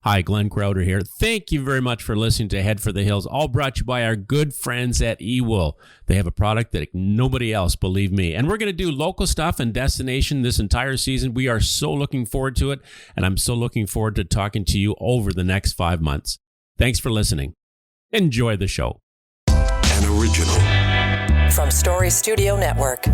Hi, Glenn Crouter here. Thank you very much for listening to Head for the Hills, all brought to you by our good friends at eWool. They have a product that nobody else, believe me. And we're going to do local stuff and destination this entire season. We are so looking forward to it, and I'm so looking forward to talking to you over the next 5 months. Thanks for listening. Enjoy the show. An original. From Story Studio Network.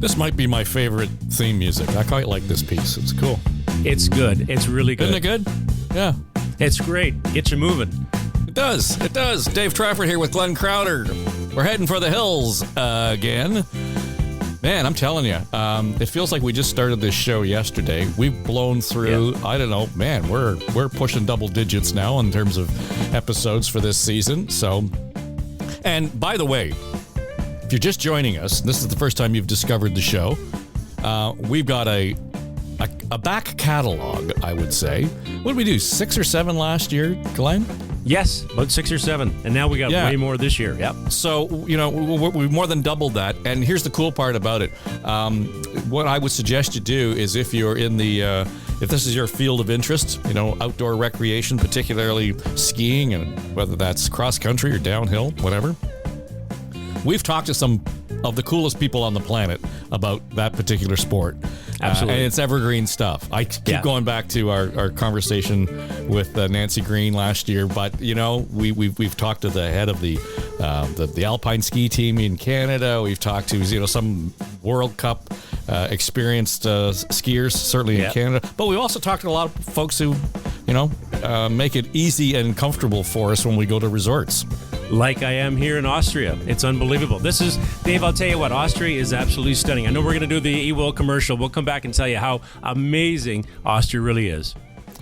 This might be my favorite theme music. I quite like this piece. It's cool. It's good. It's really good. Isn't it good? Yeah. It's great. Get you moving. It does. It does. Dave Trafford here with Glenn Crouter. We're heading for the hills again. Man, I'm telling you, it feels like we just started this show yesterday. We've blown through, I don't know, man, we're pushing double digits now in terms of episodes for this season. So, and by the way, if you're just joining us, this is the first time you've discovered the show, we've got a back catalog, I would say. What did we do, 6 or 7 last year, Glenn? Yes, about 6 or 7. And now we got way more this year. Yep. So, you know, we've more than doubled that. And here's the cool part about it. What I would suggest you do is if you're in the, if this is your field of interest, you know, outdoor recreation, particularly skiing, and whether that's cross country or downhill, whatever. We've talked to some of the coolest people on the planet about that particular sport. Absolutely. And it's evergreen stuff. I keep going back to our conversation with Nancy Green last year, but, you know, we've talked to the head of the Alpine ski team in Canada. We've talked to, you know, some World Cup experienced skiers, certainly in Canada. But we've also talked to a lot of folks who, you know, make it easy and comfortable for us when we go to resorts. Like I am here in Austria. It's unbelievable. This is, Dave, I'll tell you what, Austria is absolutely stunning. I know we're going to do the eWool commercial. We'll come back and tell you how amazing Austria really is.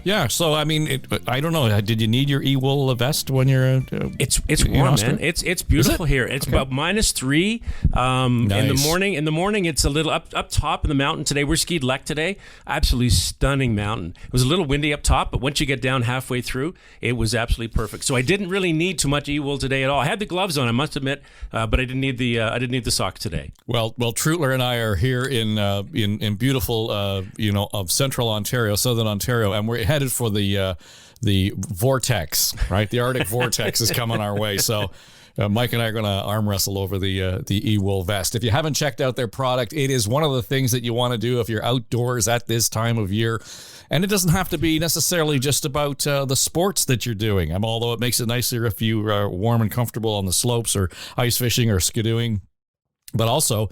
Yeah, so I mean, I don't know. Did you need your eWool vest when you're? It's warm, man. It's beautiful here. It's about -3 Nice. in the morning. It's a little up top in the mountain today. We're skied Lech today. Absolutely stunning mountain. It was a little windy up top, but once you get down halfway through, it was absolutely perfect. So I didn't really need too much eWool today at all. I had the gloves on, I must admit, but I didn't need the socks today. Well, Trutler and I are here in beautiful of central Ontario, southern Ontario, and we're headed for the vortex, right? The Arctic vortex is coming our way. So Mike and I are going to arm wrestle over the eWool vest. If you haven't checked out their product, it is one of the things that you want to do if you're outdoors at this time of year. And it doesn't have to be necessarily just about the sports that you're doing. Although it makes it nicer if you are warm and comfortable on the slopes or ice fishing or skidooing. But also,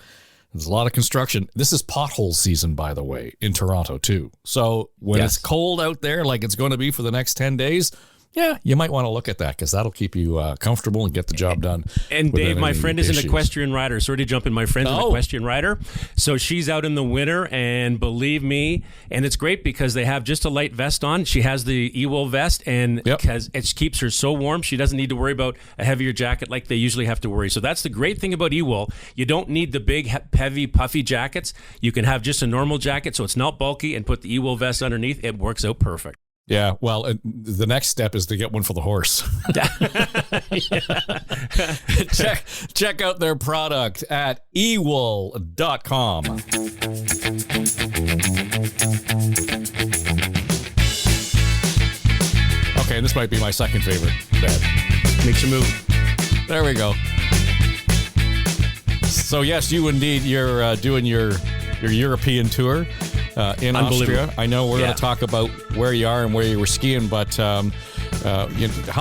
there's a lot of construction. This is pothole season, by the way, in Toronto, too. So when it's cold out there, like it's going to be for the next 10 days, you might want to look at that because that'll keep you comfortable and get the job done. And Dave, my friend is an equestrian rider. Sorry to jump in. My friend's an equestrian rider. So she's out in the winter, and believe me, and it's great because they have just a light vest on. She has the eWool vest, and because it keeps her so warm, she doesn't need to worry about a heavier jacket like they usually have to worry. So that's the great thing about eWool. You don't need the big, heavy, puffy jackets. You can have just a normal jacket, so it's not bulky, and put the eWool vest underneath. It works out perfect. Yeah, well, the next step is to get one for the horse. Check out their product at ewool.com. Okay, this might be my second favorite bed. Makes you move. There we go. So yes, you indeed, you're doing your European tour. In Austria. I know we're going to talk about where you are and where you were skiing, but how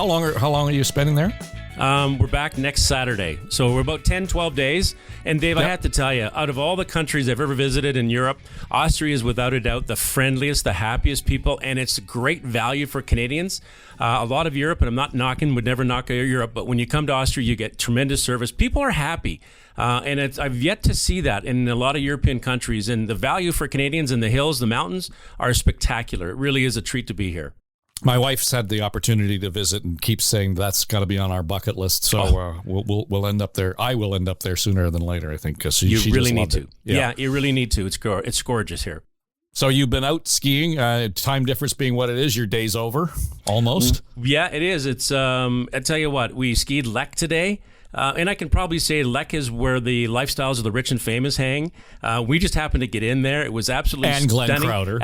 long are you spending there? We're back next Saturday. So we're about 10, 12 days. And Dave, I have to tell you, out of all the countries I've ever visited in Europe, Austria is without a doubt the friendliest, the happiest people, and it's great value for Canadians. A lot of Europe, and I'm not knocking, would never knock Europe, but when you come to Austria, you get tremendous service. People are happy. And I've yet to see that in a lot of European countries. And the value for Canadians in the hills, the mountains, are spectacular. It really is a treat to be here. My wife's had the opportunity to visit and keeps saying that's got to be on our bucket list. So we'll end up there. I will end up there sooner than later, I think, because she really need to. It. Yeah, you really need to. It's gorgeous here. So you've been out skiing, time difference being what it is, your day's over, almost? Yeah, it is. It's I tell you what, we skied Lech today. and I can probably say Lech is where the lifestyles of the rich and famous hang. We just happened to get in there. It was absolutely Glenn stunning. Crouter.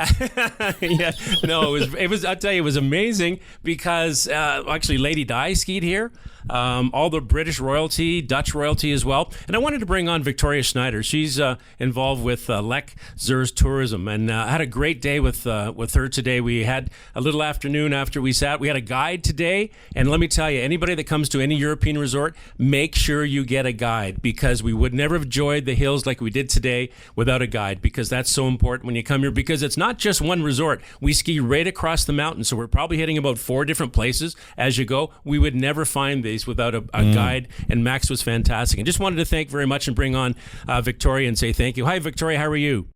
Yeah, no, it was. I'll tell you, it was amazing because actually Lady Di skied here. All the British royalty, Dutch royalty as well. And I wanted to bring on Victoria Schneider. She's involved with Lech Zürs Tourism, and I had a great day with her today. We had a little afternoon after we sat. We had a guide today, and let me tell you, anybody that comes to any European resort, make sure you get a guide, because we would never have enjoyed the hills like we did today without a guide, because that's so important when you come here, because it's not just one resort. We ski right across the mountain, so we're probably hitting about 4 different places as you go. We would never find these without a guide, and Max was fantastic. And just wanted to thank very much and bring on Victoria and say thank you. Hi, Victoria, how are you?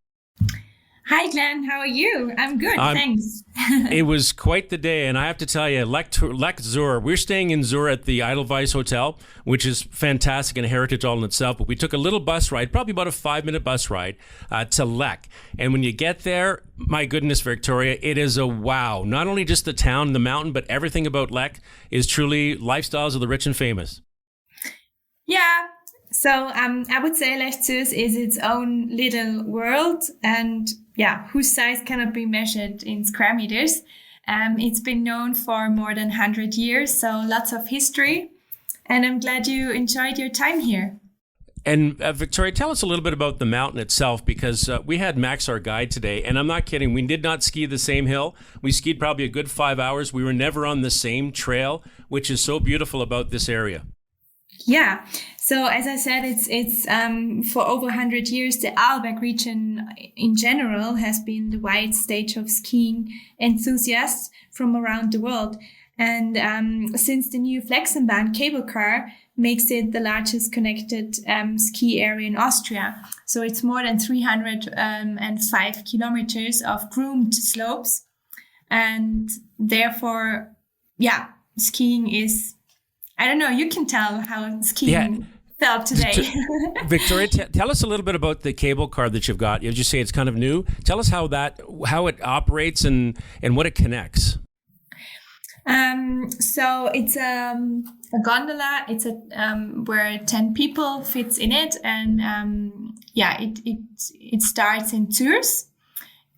Hi, Glenn. How are you? I'm good, thanks. It was quite the day, and I have to tell you, Lech Zürs, we're staying in Zür at the Edelweiss Hotel, which is fantastic and a heritage all in itself, but we took a little bus ride, probably about a 5-minute bus ride, to Lech. And when you get there, my goodness, Victoria, it is a wow. Not only just the town, the mountain, but everything about Lech is truly lifestyles of the rich and famous. Yeah. So I would say Lech Zürs is its own little world, and whose size cannot be measured in square meters. It's been known for more than 100 years, so lots of history. And I'm glad you enjoyed your time here. And Victoria, tell us a little bit about the mountain itself, because we had Max, our guide, today, and I'm not kidding. We did not ski the same hill. We skied probably a good 5 hours. We were never on the same trail, which is so beautiful about this area. Yeah. So as I said, it's for over 100 years, the Arlberg region in general has been the wide stage of skiing enthusiasts from around the world. And since the new Flexenbahn cable car makes it the largest connected ski area in Austria. So it's more than 305 kilometers of groomed slopes. And therefore, skiing is, I don't know, you can tell how skiing felt today. Victoria, tell us a little bit about the cable car that you've got. As you say, it's kind of new. Tell us how it operates and what it connects. So it's a gondola. It's where 10 people fits in it, and it starts in Zürs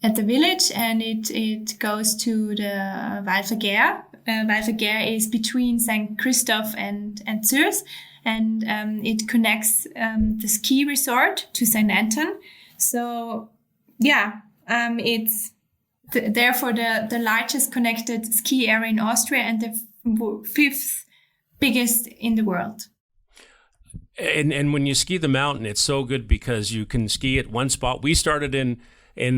at the village, and it goes to the Walvergeer. Walvergeer is between St. Christoph and Zürs, and it connects the ski resort to St. Anton. So it's therefore the largest connected ski area in Austria and the 5th biggest in the world. And when you ski the mountain, it's so good because you can ski at one spot. We started in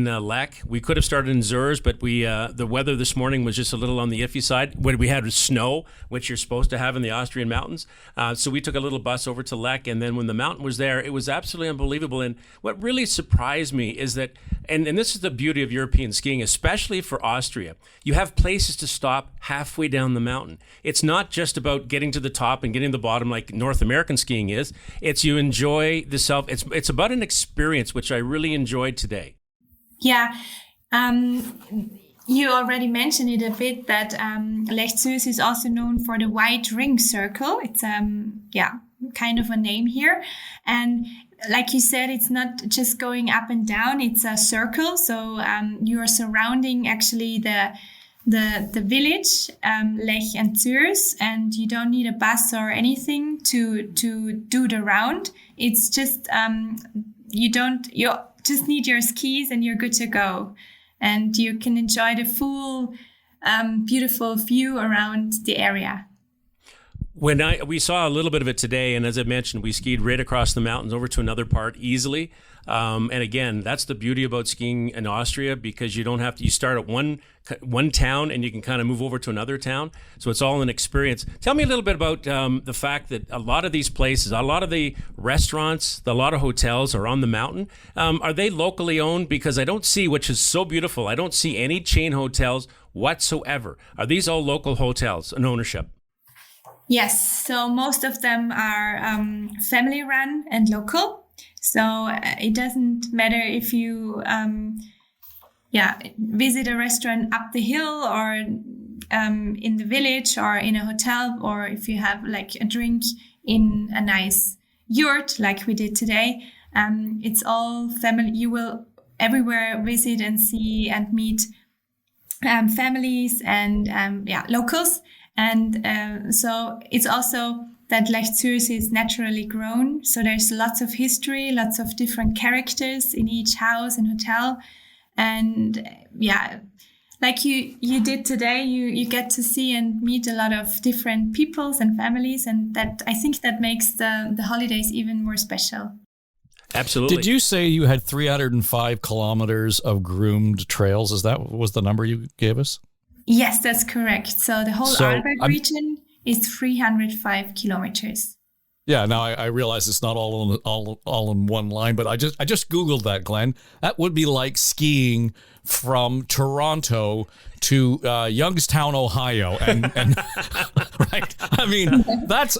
Lech. We could have started in Zürs, but the weather this morning was just a little on the iffy side. What we had was snow, which you're supposed to have in the Austrian mountains. So we took a little bus over to Lech, and then when the mountain was there, it was absolutely unbelievable. And what really surprised me is that, and this is the beauty of European skiing, especially for Austria, you have places to stop halfway down the mountain. It's not just about getting to the top and getting to the bottom like North American skiing is. It's you enjoy the self. It's about an experience, which I really enjoyed today. Yeah, you already mentioned it a bit that Lech Zürs is also known for the white ring circle. It's kind of a name here, and like you said, it's not just going up and down; it's a circle. So you are surrounding actually the village Lech and Zürs, and you don't need a bus or anything to do the round. It's just you just need your skis and you're good to go. And you can enjoy the full, beautiful view around the area. We saw a little bit of it today, and as I mentioned, we skied right across the mountains over to another part easily. And again, that's the beauty about skiing in Austria, because you don't have to. You start at one town and you can kind of move over to another town. So it's all an experience. Tell me a little bit about the fact that a lot of these places, a lot of the restaurants, a lot of hotels are on the mountain. Are they locally owned? Because I don't see, which is so beautiful, I don't see any chain hotels whatsoever. Are these all local hotels and ownership? Yes, so most of them are family run and local. So it doesn't matter if you visit a restaurant up the hill or in the village or in a hotel, or if you have like a drink in a nice yurt like we did today. It's all family. You will everywhere visit and see and meet families and locals. And so it's also that Lech Zürs is naturally grown. So there's lots of history, lots of different characters in each house and hotel. And like you did today, you get to see and meet a lot of different peoples and families. And that I think that makes the holidays even more special. Absolutely. Did you say you had 305 kilometers of groomed trails? Was the number you gave us? Yes, that's correct. So the whole Arlberg region is 305 kilometers. Yeah, now I realize it's not all in one line, but I just Googled that, Glenn. That would be like skiing from Toronto to Youngstown, Ohio, and right. I mean, that's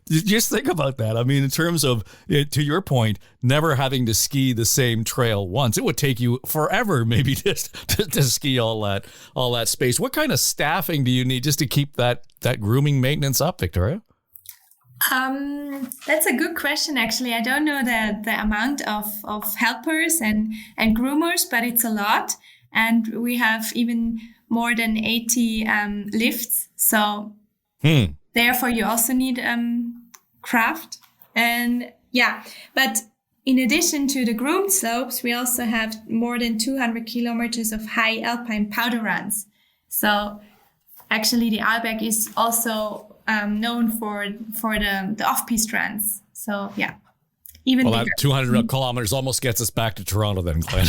just think about that. I mean, in terms of, to your point, never having to ski the same trail once, it would take you forever, maybe just to ski all that space. What kind of staffing do you need just to keep that grooming maintenance up, Victoria? That's a good question, actually. I don't know the amount of helpers and groomers, but it's a lot. And we have even more than 80 lifts. So therefore you also need craft. And but in addition to the groomed slopes, we also have more than 200 kilometers of high alpine powder runs. So actually the Arlberg is also known for the off-piste runs. So even bigger. That 200 kilometers almost gets us back to Toronto then, Glenn.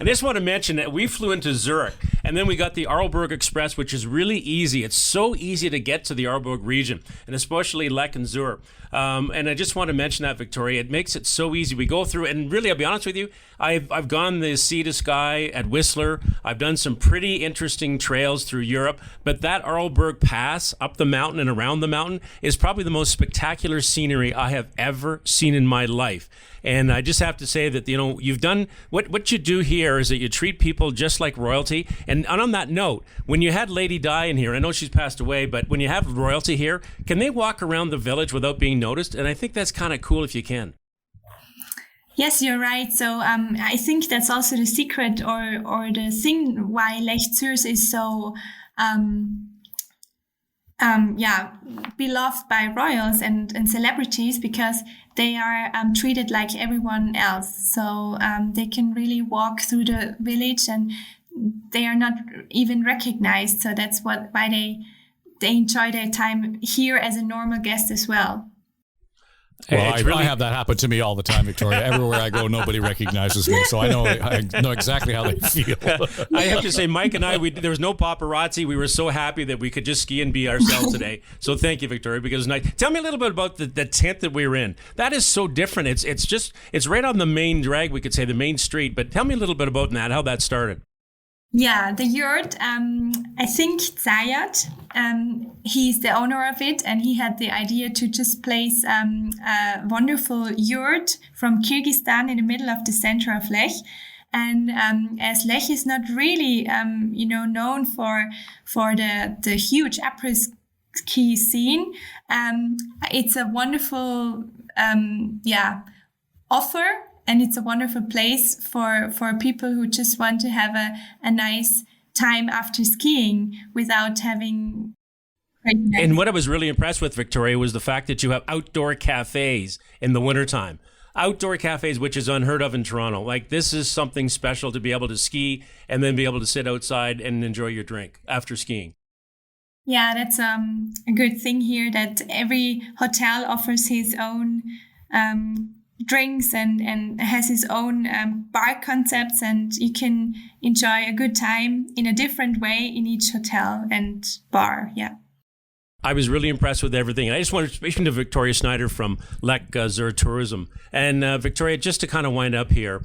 I just want to mention that we flew into Zurich, and then we got the Arlberg Express, which is really easy. It's so easy to get to the Arlberg region, and especially Lech and Zürs. And I just want to mention that, Victoria. It makes it so easy. We go through, and really, I'll be honest with you, I've gone the sea to sky at Whistler. I've done some pretty interesting trails through Europe, but that Arlberg Pass up the mountain and around the mountain is probably the most spectacular scenery I have ever seen in my life. And I just have to say that, you've done what you do here is that you treat people just like royalty. And on that note, when you had Lady Di in here, I know she's passed away, but when you have royalty here, can they walk around the village without being noticed? And I think that's kind of cool if you can. Yes, you're right. So I think that's also the secret or the thing why Lech Zürs is so beloved by royals and celebrities, because they are treated like everyone else. So they can really walk through the village and they are not even recognized. So that's why they enjoy their time here as a normal guest as well. Well, I have that happen to me all the time, Victoria. Everywhere I go, nobody recognizes me, so I know exactly how they feel. I have to say, Mike and I, there was no paparazzi. We were so happy that we could just ski and be ourselves today. So thank you, Victoria, because it was nice. Tell me a little bit about the tent that we were in. That is so different. It's right on the main drag, we could say, the main street. But tell me a little bit about that, how that started. Yeah, the yurt, I think Zayat, he's the owner of it, and he had the idea to just place a wonderful yurt from Kyrgyzstan in the middle of the center of Lech. And as Lech is not really, known for the huge après-ski scene, it's a wonderful, offer. And it's a wonderful place for people who just want to have a nice time after skiing without having... And what I was really impressed with, Victoria, was the fact that you have outdoor cafes in the wintertime. Outdoor cafes, which is unheard of in Toronto. Like, this is something special to be able to ski and then be able to sit outside and enjoy your drink after skiing. Yeah, that's a good thing here, that every hotel offers his own... drinks and has his own bar concepts, and you can enjoy a good time in a different way in each hotel and bar. Yeah. I was really impressed with everything. And I just wanted to speak to Victoria Schneider from Lech Zürs Tourism. And Victoria, just to kind of wind up here,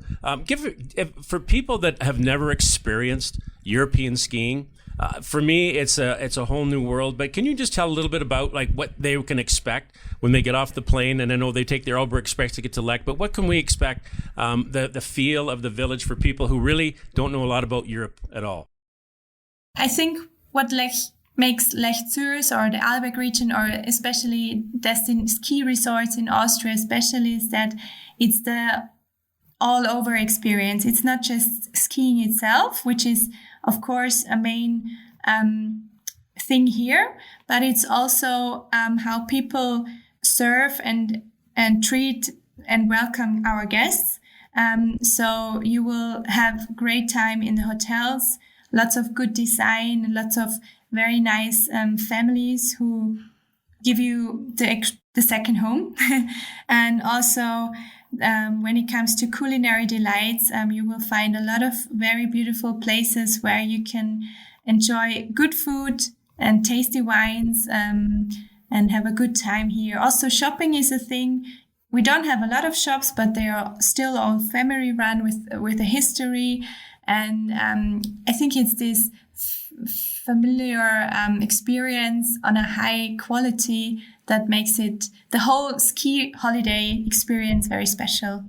for people that have never experienced European skiing, for me, it's a whole new world. But can you just tell a little bit about what they can expect when they get off the plane? And I know they take their Arlberg Express to get to Lech, but what can we expect, the feel of the village for people who really don't know a lot about Europe at all? I think what Lech makes Lech Zürs or the Albeck region, or especially ski resorts in Austria especially, is that it's the all-over experience. It's not just skiing itself, which is, of course, a main thing here, but it's also how people serve and treat and welcome our guests. So you will have great time in the hotels, lots of good design, lots of very nice families who give you the second home. And also, when it comes to culinary delights, you will find a lot of very beautiful places where you can enjoy good food and tasty wines and have a good time here. Also, shopping is a thing. We don't have a lot of shops, but they are still all family run with a history. And I think it's this familiar experience on a high quality that makes it the whole ski holiday experience very special.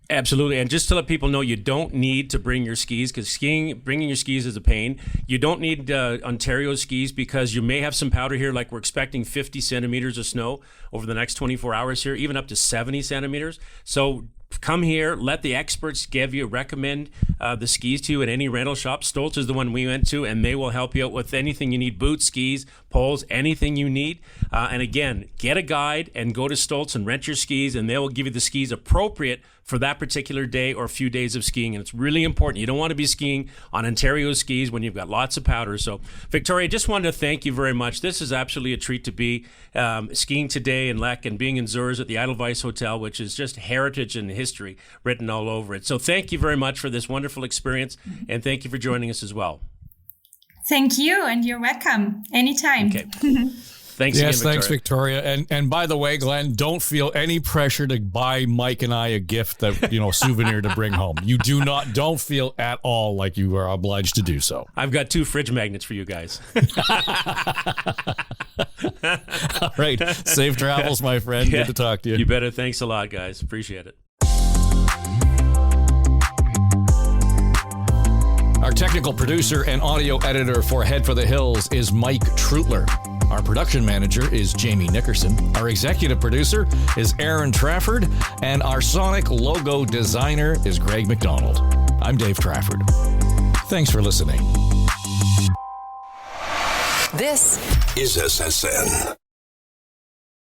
Absolutely. And just to let people know, you don't need to bring your skis, because bringing your skis is a pain. You don't need Ontario skis, because you may have some powder here, like we're expecting 50 centimeters of snow over the next 24 hours here, even up to 70 centimeters. So come here, let the experts recommend the skis to you at any rental shop. Stolz is the one we went to, and they will help you out with anything you need: boots, skis, poles, anything you need. And again, get a guide and go to Stolz and rent your skis, and they will give you the skis appropriate for that particular day or a few days of skiing. And it's really important. You don't want to be skiing on Ontario skis when you've got lots of powder. So, Victoria, just wanted to thank you very much. This is absolutely a treat to be skiing today in Lech and being in Zürs at the Edelweiss Hotel, which is just heritage and history written all over it. So thank you very much for this wonderful experience, and thank you for joining us as well. Thank you, and you're welcome anytime. Okay. Thanks again, Victoria. Thanks, Victoria. And by the way, Glenn, don't feel any pressure to buy Mike and I a gift that, souvenir to bring home. You don't feel at all like you are obliged to do so. I've got 2 fridge magnets for you guys. All right. Safe travels, my friend. Yeah, good to talk to you. You better. Thanks a lot, guys. Appreciate it. Our technical producer and audio editor for Head for the Hills is Mike Trutler. Our production manager is Jamie Nickerson. Our executive producer is Aaron Trafford. And our sonic logo designer is Greg McDonald. I'm Dave Trafford. Thanks for listening. This is SSN.